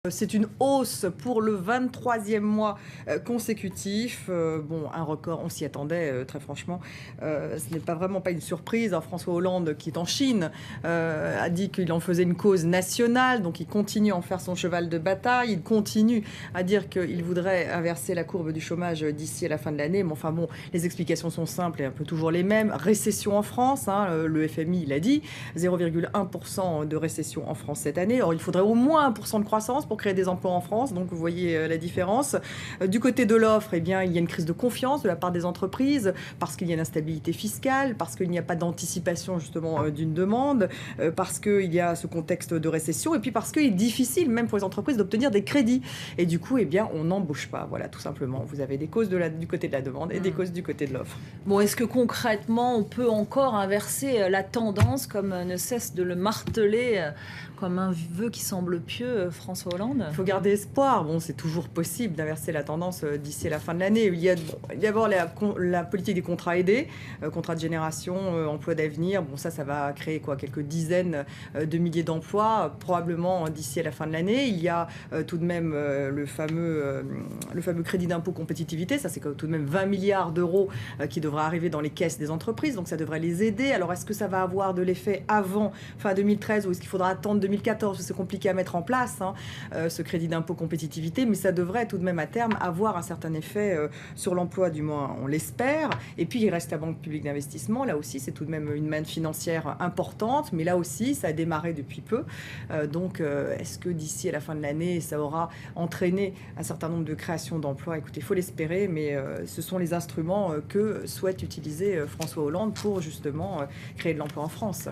C'est une hausse pour le 23e mois consécutif. Bon, un record, on s'y attendait, très franchement. Ce n'est vraiment pas une surprise, hein. François Hollande, qui est en Chine, a dit qu'il en faisait une cause nationale, donc il continue à en faire son cheval de bataille. Il continue à dire qu'il voudrait inverser la courbe du chômage d'ici à la fin de l'année. Mais enfin bon, les explications sont simples et un peu toujours les mêmes. Récession en France, hein, le FMI l'a dit, 0,1% de récession en France cette année. Or, il faudrait au moins 1% de croissance pour créer des emplois en France, donc vous voyez la différence. Du côté de l'offre, eh bien, il y a une crise de confiance de la part des entreprises, parce qu'il y a une instabilité fiscale, parce qu'il n'y a pas d'anticipation justement d'une demande, parce qu'il y a ce contexte de récession, et puis parce qu'il est difficile, même pour les entreprises, d'obtenir des crédits. Et du coup, eh bien, on n'embauche pas, voilà, tout simplement. Vous avez des causes du côté de la demande et des causes du côté de l'offre. Bon, est-ce que concrètement, on peut encore inverser la tendance, comme ne cesse de le marteler comme un vœu qui semble pieux François Hollande? Il faut garder espoir. Bon, c'est toujours possible d'inverser la tendance d'ici à la fin de l'année. Il y a d'abord la politique des contrats aidés, contrats de génération, emploi d'avenir. Bon, ça va créer quoi, quelques dizaines de milliers d'emplois, probablement d'ici à la fin de l'année. Il y a tout de même le fameux crédit d'impôt compétitivité. Ça, c'est tout de même 20 milliards d'euros qui devraient arriver dans les caisses des entreprises. Donc, ça devrait les aider. Alors, est-ce que ça va avoir de l'effet avant fin 2013 ou est-ce qu'il faudra attendre 2014? C'est compliqué à mettre en place, hein, ce crédit d'impôt compétitivité, mais ça devrait tout de même à terme avoir un certain effet sur l'emploi, du moins on l'espère. Et puis il reste la Banque publique d'investissement, là aussi c'est tout de même une manne financière importante, mais là aussi ça a démarré depuis peu. Donc est-ce que d'ici à la fin de l'année ça aura entraîné un certain nombre de créations d'emplois? Écoutez, il faut l'espérer, mais ce sont les instruments que souhaite utiliser François Hollande pour justement créer de l'emploi en France.